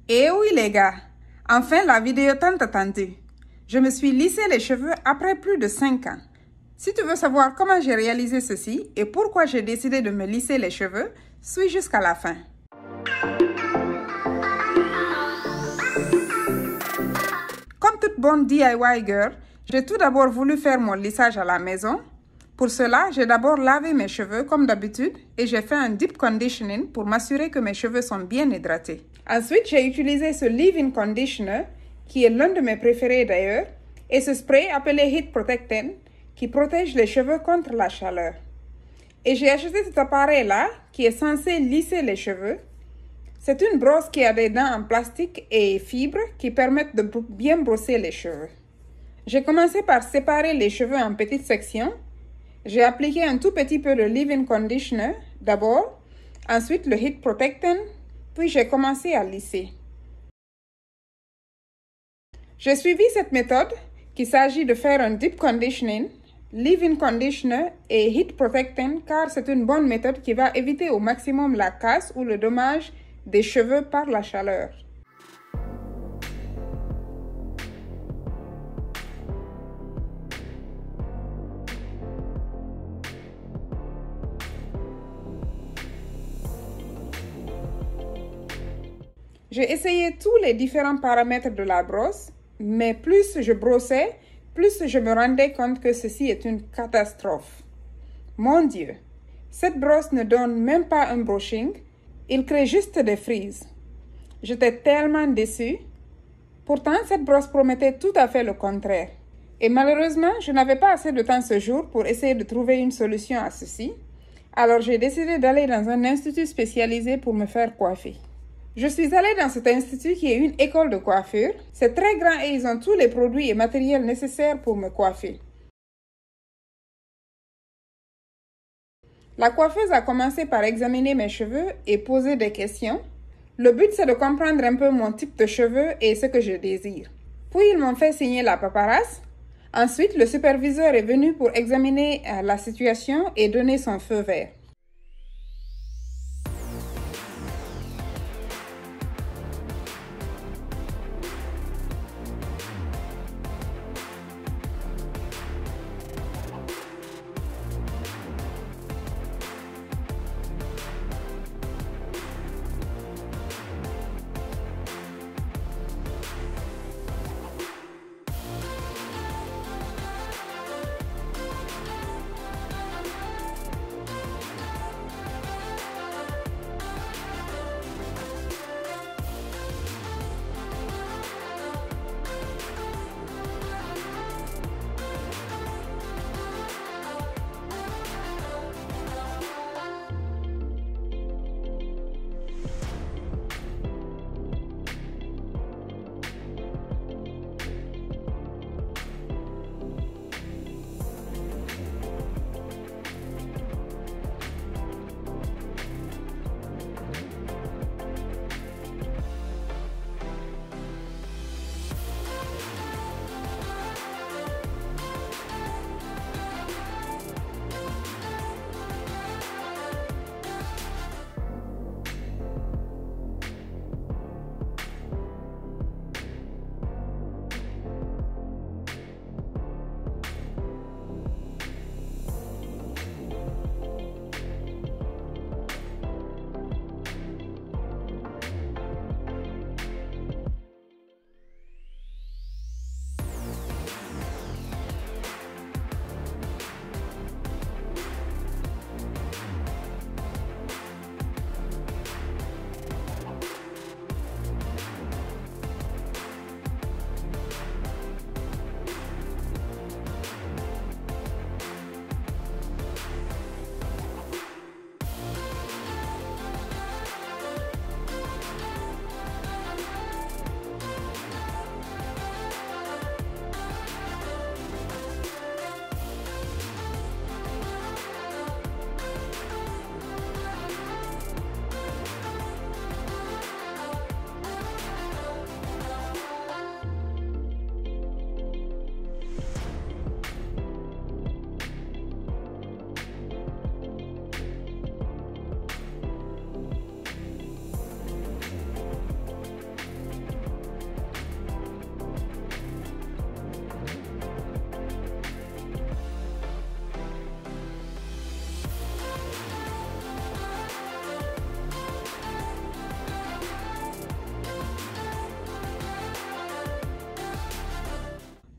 Eh oui les gars, enfin la vidéo tant attendue. Je me suis lissé les cheveux après plus de 5 ans. Si tu veux savoir comment j'ai réalisé ceci et pourquoi j'ai décidé de me lisser les cheveux, suis jusqu'à la fin. Comme toute bonne DIY girl, j'ai tout d'abord voulu faire mon lissage à la maison. Pour cela, j'ai d'abord lavé mes cheveux comme d'habitude et j'ai fait un deep conditioning pour m'assurer que mes cheveux sont bien hydratés. Ensuite, j'ai utilisé ce leave-in conditioner, qui est l'un de mes préférés d'ailleurs, et ce spray appelé Heat Protectant, qui protège les cheveux contre la chaleur. Et j'ai acheté cet appareil-là, qui est censé lisser les cheveux. C'est une brosse qui a des dents en plastique et fibres qui permettent de bien brosser les cheveux. J'ai commencé par séparer les cheveux en petites sections. J'ai appliqué un tout petit peu de leave-in conditioner d'abord, ensuite le Heat Protectant, puis j'ai commencé à lisser. J'ai suivi cette méthode qu'il s'agit de faire un deep conditioning, leave-in conditioner et Heat Protectant car c'est une bonne méthode qui va éviter au maximum la casse ou le dommage des cheveux par la chaleur. J'ai essayé tous les différents paramètres de la brosse, mais plus je brossais, plus je me rendais compte que ceci est une catastrophe. Mon Dieu, cette brosse ne donne même pas un brushing, il crée juste des frises. J'étais tellement déçue. Pourtant, cette brosse promettait tout à fait le contraire. Et malheureusement, je n'avais pas assez de temps ce jour pour essayer de trouver une solution à ceci. Alors j'ai décidé d'aller dans un institut spécialisé pour me faire coiffer. Je suis allée dans cet institut qui est une école de coiffure. C'est très grand et ils ont tous les produits et matériels nécessaires pour me coiffer. La coiffeuse a commencé par examiner mes cheveux et poser des questions. Le but, c'est de comprendre un peu mon type de cheveux et ce que je désire. Puis, ils m'ont fait signer la paperasse. Ensuite, le superviseur est venu pour examiner la situation et donner son feu vert.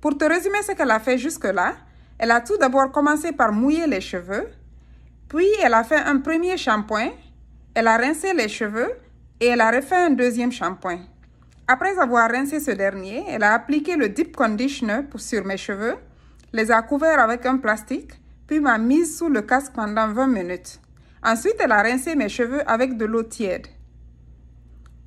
Pour te résumer ce qu'elle a fait jusque-là, elle a tout d'abord commencé par mouiller les cheveux, puis elle a fait un premier shampoing, elle a rincé les cheveux et elle a refait un deuxième shampoing. Après avoir rincé ce dernier, elle a appliqué le Deep Conditioner sur mes cheveux, les a couverts avec un plastique, puis m'a mise sous le casque pendant 20 minutes. Ensuite, elle a rincé mes cheveux avec de l'eau tiède.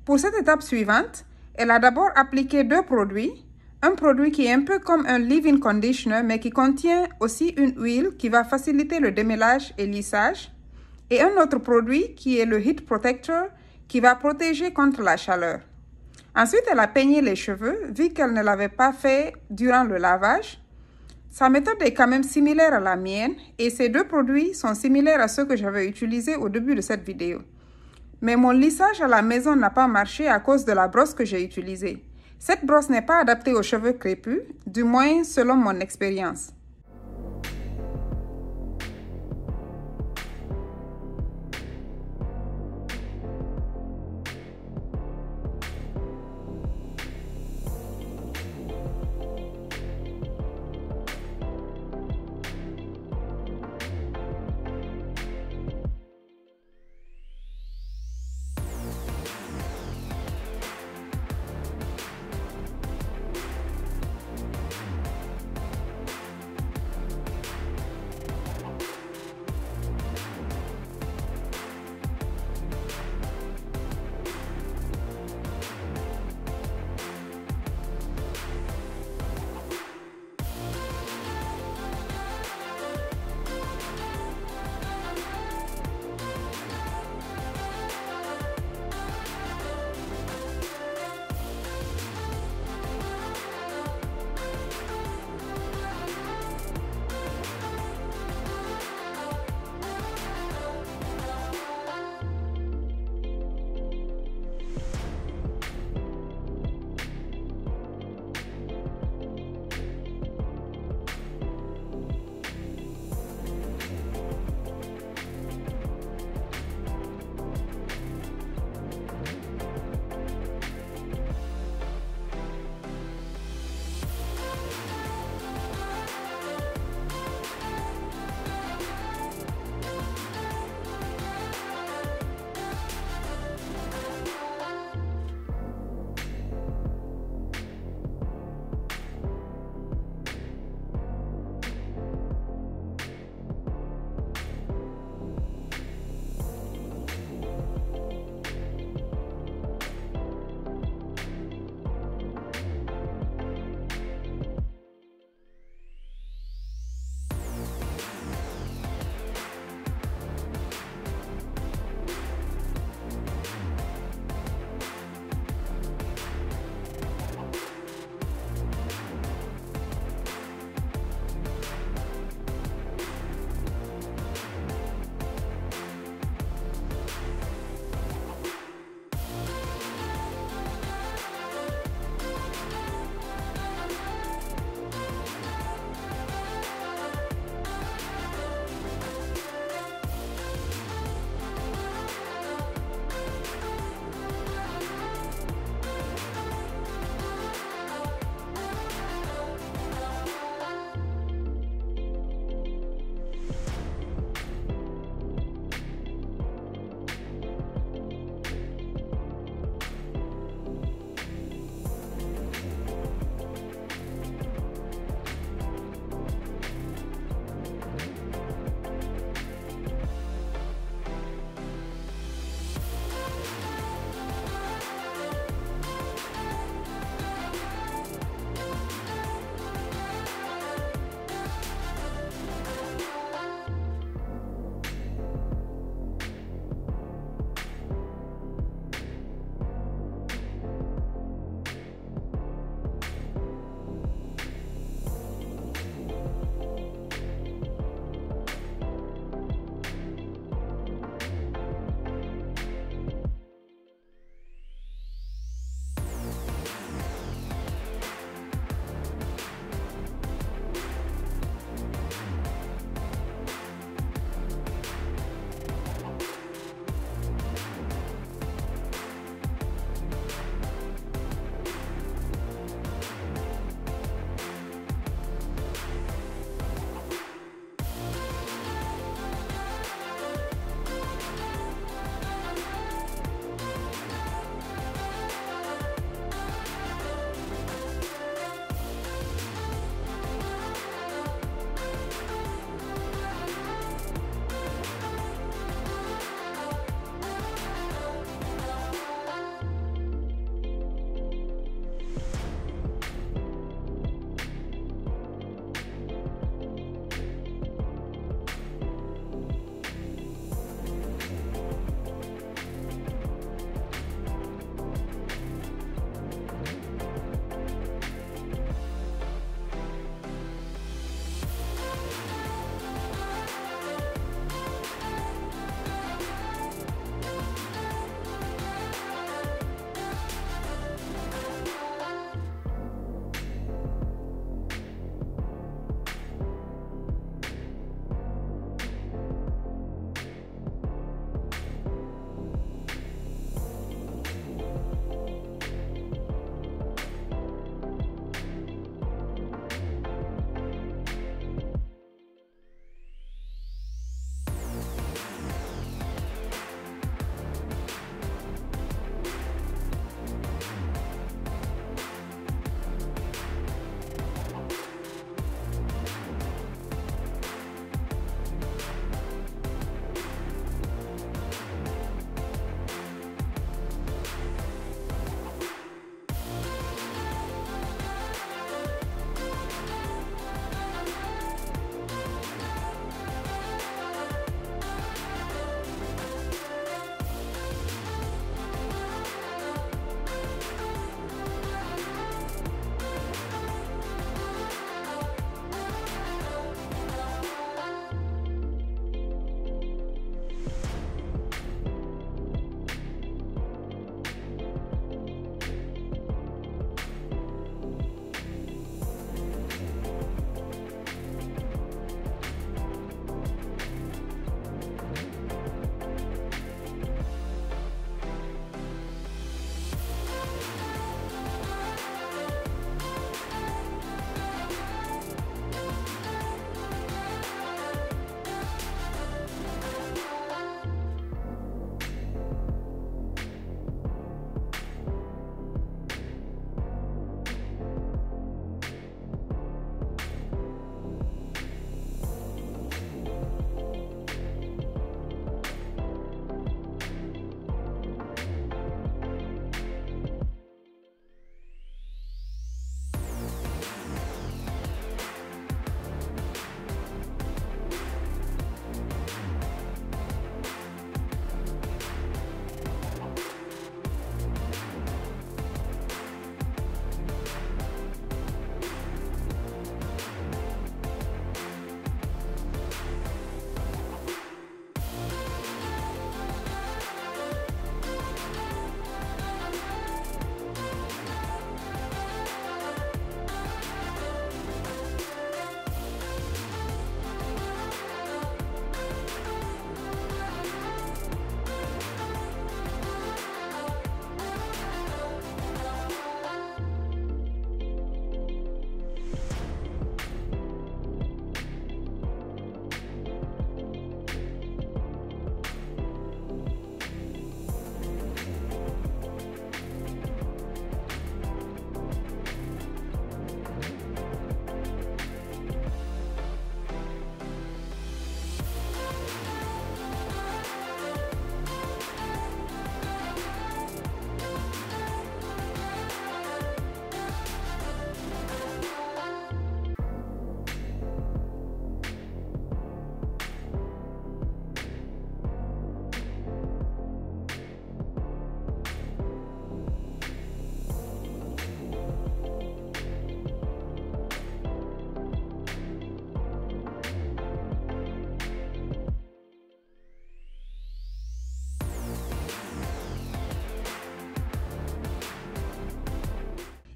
Pour cette étape suivante, elle a d'abord appliqué deux produits. Un produit qui est un peu comme un leave-in conditioner, mais qui contient aussi une huile qui va faciliter le démêlage et lissage. Et un autre produit qui est le Heat Protector, qui va protéger contre la chaleur. Ensuite, elle a peigné les cheveux, vu qu'elle ne l'avait pas fait durant le lavage. Sa méthode est quand même similaire à la mienne, et ces deux produits sont similaires à ceux que j'avais utilisés au début de cette vidéo. Mais mon lissage à la maison n'a pas marché à cause de la brosse que j'ai utilisée. Cette brosse n'est pas adaptée aux cheveux crépus, du moins selon mon expérience.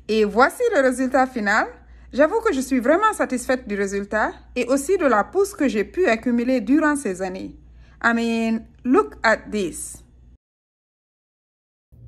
Et voici le résultat final. J'avoue que je suis vraiment satisfaite du résultat et aussi de la pousse que j'ai pu accumuler durant ces années. I mean, look at this.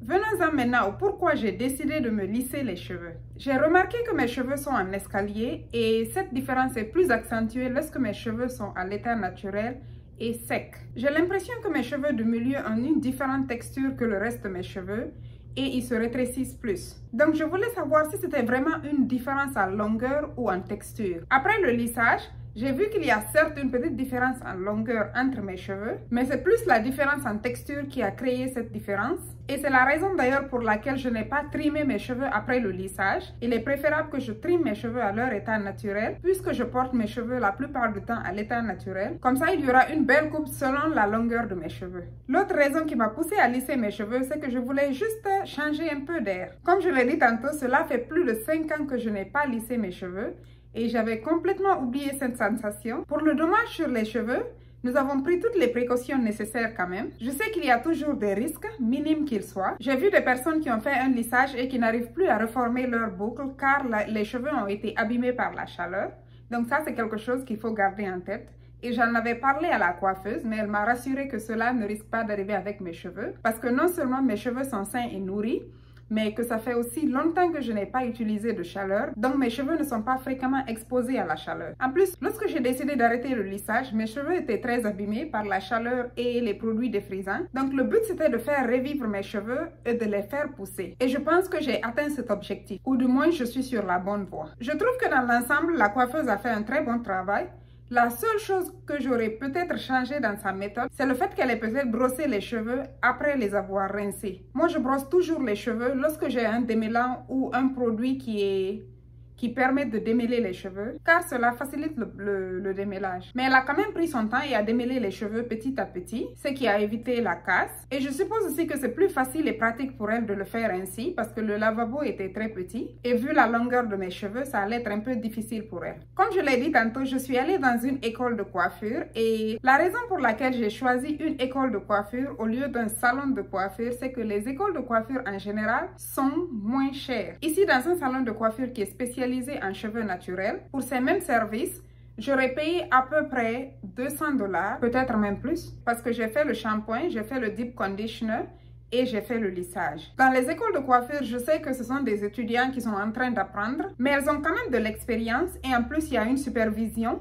Venons-en maintenant au pourquoi j'ai décidé de me lisser les cheveux. J'ai remarqué que mes cheveux sont en escalier et cette différence est plus accentuée lorsque mes cheveux sont à l'état naturel et secs. J'ai l'impression que mes cheveux du milieu ont une différente texture que le reste de mes cheveux et ils se rétrécissent plus. Donc je voulais savoir si c'était vraiment une différence en longueur ou en texture. Après le lissage, j'ai vu qu'il y a certes une petite différence en longueur entre mes cheveux, mais c'est plus la différence en texture qui a créé cette différence. Et c'est la raison d'ailleurs pour laquelle je n'ai pas trimé mes cheveux après le lissage. Il est préférable que je trime mes cheveux à leur état naturel, puisque je porte mes cheveux la plupart du temps à l'état naturel. Comme ça, il y aura une belle coupe selon la longueur de mes cheveux. L'autre raison qui m'a poussée à lisser mes cheveux, c'est que je voulais juste changer un peu d'air. Comme je l'ai dit tantôt, cela fait plus de 5 ans que je n'ai pas lissé mes cheveux. Et j'avais complètement oublié cette sensation. Pour le dommage sur les cheveux, nous avons pris toutes les précautions nécessaires quand même. Je sais qu'il y a toujours des risques, minimes qu'ils soient. J'ai vu des personnes qui ont fait un lissage et qui n'arrivent plus à reformer leurs boucles car les cheveux ont été abîmés par la chaleur. Donc ça, c'est quelque chose qu'il faut garder en tête. Et j'en avais parlé à la coiffeuse, mais elle m'a rassuré que cela ne risque pas d'arriver avec mes cheveux. Parce que non seulement mes cheveux sont sains et nourris, mais que ça fait aussi longtemps que je n'ai pas utilisé de chaleur, donc mes cheveux ne sont pas fréquemment exposés à la chaleur. En plus, lorsque j'ai décidé d'arrêter le lissage, mes cheveux étaient très abîmés par la chaleur et les produits défrisants. Donc le but c'était de faire revivre mes cheveux et de les faire pousser. Et je pense que j'ai atteint cet objectif, ou du moins je suis sur la bonne voie. Je trouve que dans l'ensemble, la coiffeuse a fait un très bon travail. La seule chose que j'aurais peut-être changé dans sa méthode, c'est le fait qu'elle ait peut-être brossé les cheveux après les avoir rincés. Moi, je brosse toujours les cheveux lorsque j'ai un démêlant ou un produit qui permet de démêler les cheveux, car cela facilite le démêlage. Mais elle a quand même pris son temps et a démêlé les cheveux petit à petit, ce qui a évité la casse. Et je suppose aussi que c'est plus facile et pratique pour elle de le faire ainsi, parce que le lavabo était très petit. Et vu la longueur de mes cheveux, ça allait être un peu difficile pour elle. Comme je l'ai dit tantôt, je suis allée dans une école de coiffure. Et la raison pour laquelle j'ai choisi une école de coiffure au lieu d'un salon de coiffure, c'est que les écoles de coiffure en général sont moins chères. Ici, dans un salon de coiffure qui est spécialisé en cheveux naturels, pour ces mêmes services, j'aurais payé à peu près 200 $, peut-être même plus, parce que j'ai fait le shampoing, j'ai fait le deep conditioner et j'ai fait le lissage. Dans les écoles de coiffure, je sais que ce sont des étudiants qui sont en train d'apprendre, mais elles ont quand même de l'expérience et en plus, il y a une supervision.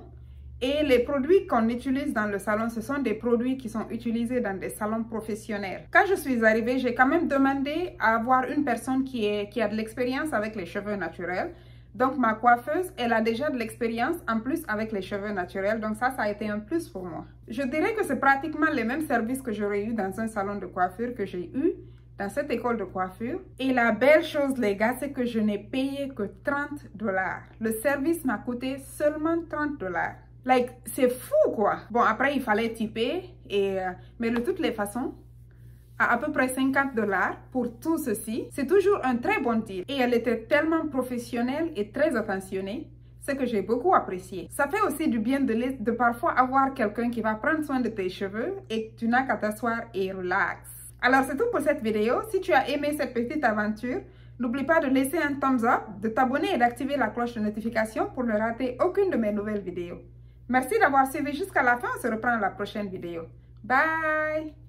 Et les produits qu'on utilise dans le salon, ce sont des produits qui sont utilisés dans des salons professionnels. Quand je suis arrivée, j'ai quand même demandé à avoir une personne qui a de l'expérience avec les cheveux naturels. Donc, ma coiffeuse, elle a déjà de l'expérience en plus avec les cheveux naturels. Donc, ça a été un plus pour moi. Je dirais que c'est pratiquement les mêmes services que j'aurais eu dans un salon de coiffure que j'ai eu dans cette école de coiffure. Et la belle chose, les gars, c'est que je n'ai payé que 30 $. Le service m'a coûté seulement 30 $. Like, c'est fou, quoi. Bon, après, il fallait tiper, mais de toutes les façons, à peu près 50 $ pour tout ceci, c'est toujours un très bon deal. Et elle était tellement professionnelle et très attentionnée, ce que j'ai beaucoup apprécié. Ça fait aussi du bien de parfois avoir quelqu'un qui va prendre soin de tes cheveux et que tu n'as qu'à t'asseoir et relax. Alors, c'est tout pour cette vidéo. Si tu as aimé cette petite aventure, n'oublie pas de laisser un thumbs up, de t'abonner et d'activer la cloche de notification pour ne rater aucune de mes nouvelles vidéos. Merci d'avoir suivi jusqu'à la fin. On se reprend dans la prochaine vidéo. Bye!